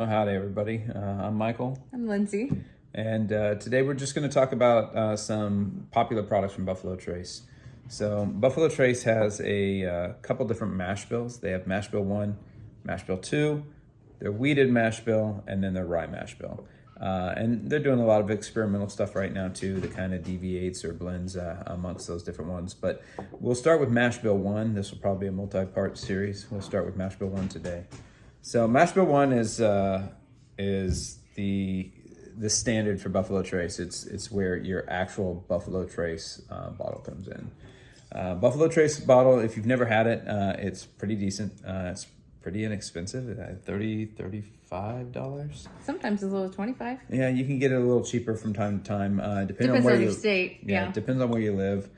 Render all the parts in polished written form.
Well, howdy, everybody. I'm Michael, I'm Lindsay. and today we're just going to talk about some popular products from Buffalo Trace. So, Buffalo Trace has a couple different mash bills. They have Mash Bill 1, Mash Bill 2, their weeded mash bill, and then their rye mash bill. And they're doing a lot of experimental stuff right now, too, that kind of deviates or blends amongst those different ones. But we'll start with Mash Bill 1. This will probably be a multi-part series. We'll start with Mash Bill 1 today. So Mash Bill 1 is the standard for Buffalo Trace. It's where your actual Buffalo Trace bottle comes in. Buffalo Trace bottle, if you've never had it, it's pretty decent. It's pretty inexpensive, $35. Sometimes as low as 25. Yeah, you can get it a little cheaper from time to time, depending Depends on where on your you state. Yeah, Yeah. it depends on where you live.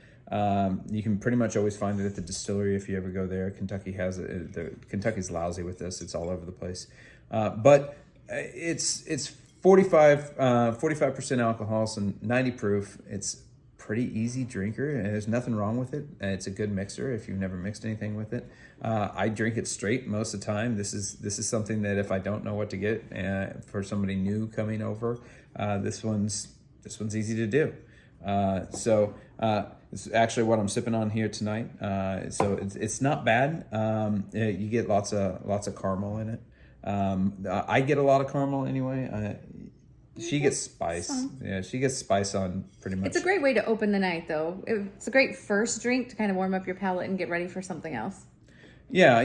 You can pretty much always find it at the distillery if you ever go there. Kentucky has it. Kentucky's lousy with this. It's all over the place. But it's 45% alcohol, so 90 proof. It's pretty easy drinker, and there's nothing wrong with it. It's a good mixer if you've never mixed anything with it. I drink it straight most of the time. This is something that if I don't know what to get for somebody new coming over, this one's easy to do. It's actually what I'm sipping on here tonight. So it's not bad. You get lots of caramel in it. I get a lot of caramel anyway. She gets spice. Yeah, she gets spice on pretty much. It's a great way to open the night, though. It's a great first drink to kind of warm up your palate and get ready for something else. Yeah,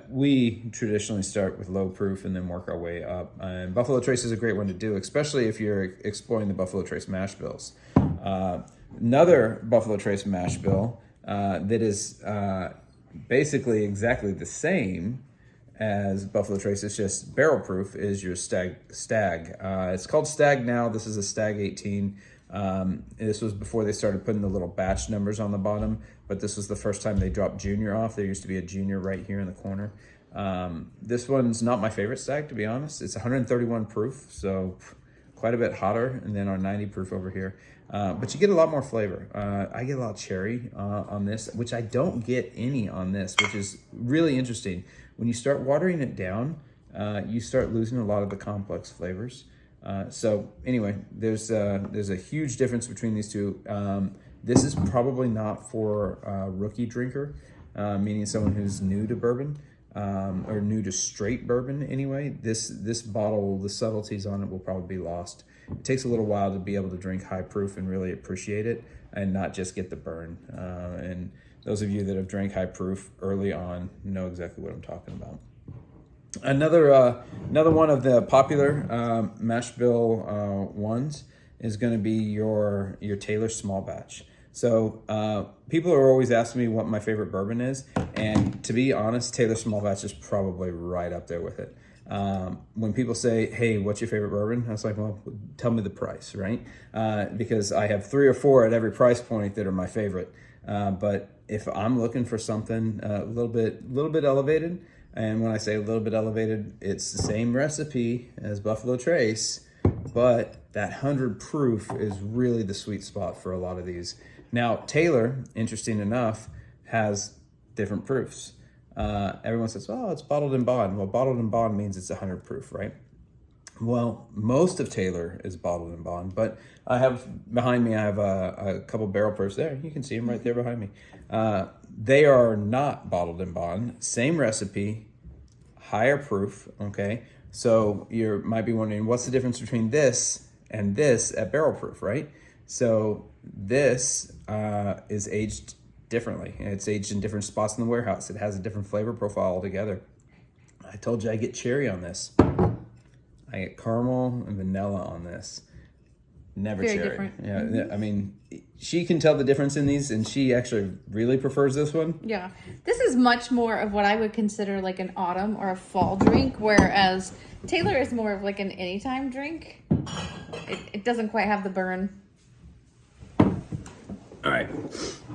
we traditionally start with low proof and then work our way up. And Buffalo Trace is a great one to do, especially if you're exploring the Buffalo Trace mash bills. Another Buffalo Trace mash bill that is basically exactly the same as Buffalo Trace, it's just barrel proof, is your Stag. It's called Stag now. This is a Stag 18. This was before they started putting the little batch numbers on the bottom, but this was the first time they dropped Junior off. There used to be a Junior right here in the corner. This one's not my favorite Stag, to be honest. It's 131 proof, so quite a bit hotter than our 90 proof over here. But you get a lot more flavor. I get a lot of cherry on this, which I don't get any on this, which is really interesting. When you start watering it down, you start losing a lot of the complex flavors. So anyway, there's a huge difference between these two. This is probably not for a rookie drinker, meaning someone who's new to bourbon, or new to straight bourbon anyway. This bottle, the subtleties on it will probably be lost. It takes a little while to be able to drink high proof and really appreciate it and not just get the burn. And those of you that have drank high proof early on know exactly what I'm talking about. Another one of the popular mash bill ones is going to be your Taylor small batch. So people are always asking me what my favorite bourbon is, and to be honest, Taylor small batch is probably right up there with it. When people say, "Hey, what's your favorite bourbon?" I was like, "Well, tell me the price, right?" Because I have 3 or 4 at every price point that are my favorite. But if I'm looking for something a little bit elevated, and when I say a little bit elevated, it's the same recipe as Buffalo Trace, but that 100 proof is really the sweet spot for a lot of these. Now, Taylor, interesting enough, has different proofs. Everyone says, "Oh, it's bottled in bond." Well, bottled in bond means it's 100 proof, right? Well, most of Taylor is bottled in bond, but behind me, I have a couple barrel proofs there. You can see them right there behind me. They are not bottled in bond. Same recipe, higher proof, okay? So you might be wondering, what's the difference between this and this at barrel proof, right? So this is aged differently. It's aged in different spots in the warehouse. It has a different flavor profile altogether. I told you I get cherry on this. I get caramel and vanilla on this. Never Very cherry. different. Yeah, Mm-hmm. I mean, she can tell the difference in these, and she actually really prefers this one. Yeah. This is much more of what I would consider like an autumn or a fall drink, whereas Taylor is more of like an anytime drink. It doesn't quite have the burn. All right.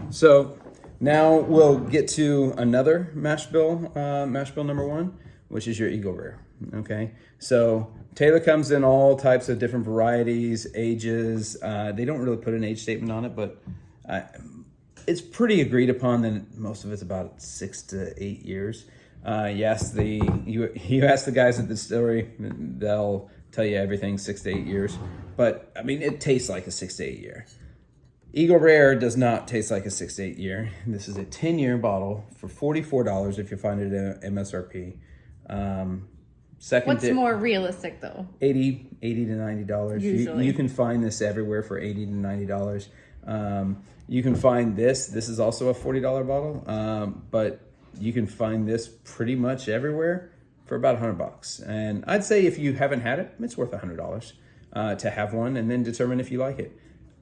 So now we'll get to another mash bill number 1, which is your Eagle Rare. Okay. So Taylor comes in all types of different varieties, ages. They don't really put an age statement on it, but it's pretty agreed upon that most of it's about 6 to 8 years. You ask the guys at the distillery, they'll tell you everything 6 to 8 years. But I mean, it tastes like a 6 to 8 year. Eagle Rare does not taste like a 6 to 8 year. This is a 10-year bottle for $44 if you find it at MSRP. What's more realistic though? $80 to $90. Usually. You can find this everywhere for $80 to $90. You can find this. This is also a $40 bottle, but you can find this pretty much everywhere for about $100. And I'd say if you haven't had it, it's worth $100 to have one and then determine if you like it.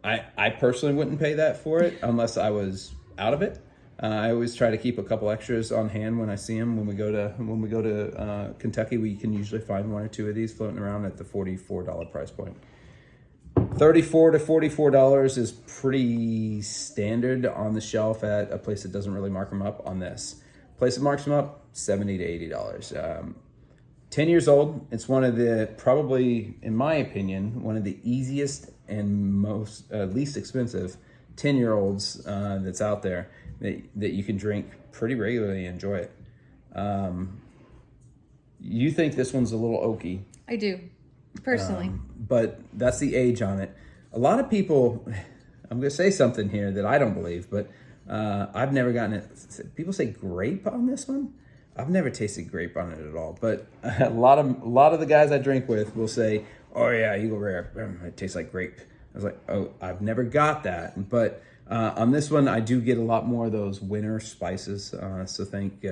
I personally wouldn't pay that for it unless I was out of it. I always try to keep a couple extras on hand when I see them. When we go to Kentucky, we can usually find one or two of these floating around at the $44 price point. $34 to $44 is pretty standard on the shelf at a place that doesn't really mark them up. On this place that marks them up, $70 to $80. 10 years old. It's one of the, probably in my opinion, one of the easiest and most least expensive 10-year-olds that's out there that you can drink pretty regularly and enjoy it. You think this one's a little oaky. I do, personally. But that's the age on it. A lot of people, I'm going to say something here that I don't believe, but I've never gotten it. People say grape on this one. I've never tasted grape on it at all. But a lot of the guys I drink with will say, "Oh yeah, Eagle Rare, it tastes like grape." I was like, "Oh, I've never got that." But on this one, I do get a lot more of those winter spices. So think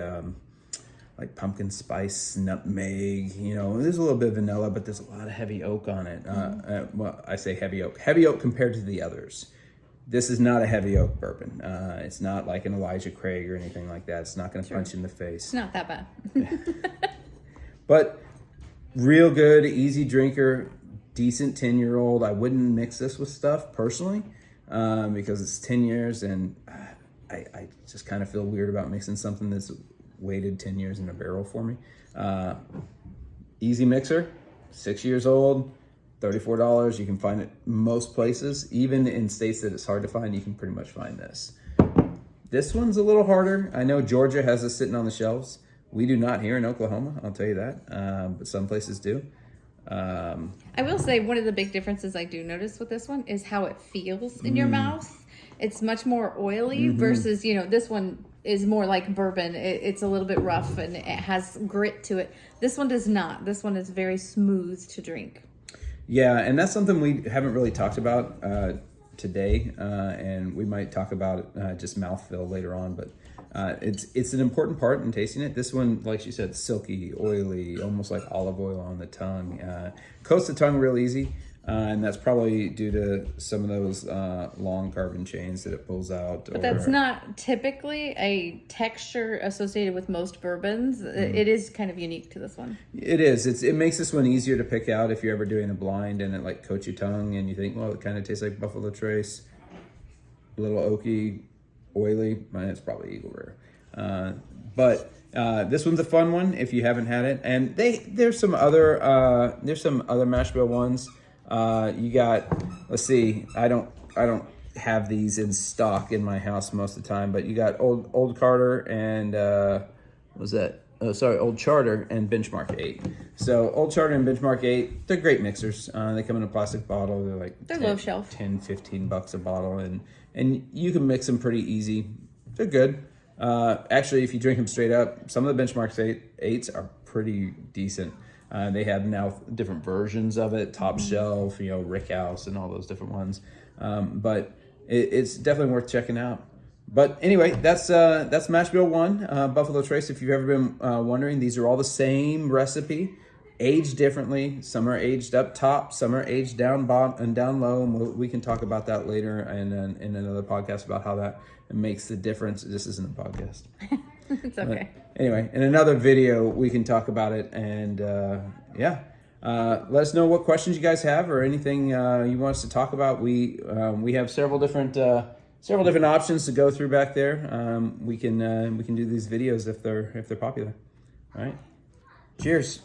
like pumpkin spice, nutmeg. You know, there's a little bit of vanilla, but there's a lot of heavy oak on it. Well, I say heavy oak compared to the others. This is not a heavy oak bourbon. It's not like an Elijah Craig or anything like that. It's not going to punch you in the face. It's not that bad. But real good, easy drinker, decent 10-year-old. I wouldn't mix this with stuff personally because it's 10 years and I just kind of feel weird about mixing something that's waited 10 years in a barrel for me. Easy mixer, 6 years old. $34. You can find it most places. Even in states that it's hard to find, you can pretty much find this. This one's a little harder. I know Georgia has this sitting on the shelves. We do not here in Oklahoma, I'll tell you that. But some places do. I will say one of the big differences I do notice with this one is how it feels in your mouth. It's much more oily versus, this one is more like bourbon. It's a little bit rough and it has grit to it. This one does not. This one is very smooth to drink. Yeah, and that's something we haven't really talked about today, and we might talk about just mouthfeel later on, but it's an important part in tasting it. This one, like she said, silky, oily, almost like olive oil on the tongue. Coats the tongue real easy, and that's probably due to some of those long carbon chains that it pulls out. But that's not typically a texture associated with most bourbons. It is kind of unique to this one. It is. It makes this one easier to pick out if you're ever doing a blind and it like coats your tongue and you think, well, it kind of tastes like Buffalo Trace, a little oaky, oily. It's probably Eagle Rare. But this one's a fun one if you haven't had it. And there's some other mash bill ones. You got, let's see, I don't have these in stock in my house most of the time, but you got Old Carter and what was that? Oh, sorry, Old Charter and Benchmark 8. So Old Charter and Benchmark 8, they're great mixers. They come in a plastic bottle. They're low shelf. 10, $15 a bottle, and you can mix them pretty easy. They're good. Actually, if you drink them straight up, some of the Benchmark 8s are pretty decent. They have now different versions of it, top shelf, Rickhouse and all those different ones. But it's definitely worth checking out. But anyway, that's Mash Bill 1, Buffalo Trace. If you've ever been wondering, these are all the same recipe, aged differently. Some are aged up top, some are aged down bottom and down low. And we can talk about that later in another podcast about how that makes the difference. This isn't a podcast. It's okay. But anyway, in another video, we can talk about it. And let us know what questions you guys have or anything you want us to talk about. We have several different options to go through back there. We can do these videos if they're popular. All right. Cheers.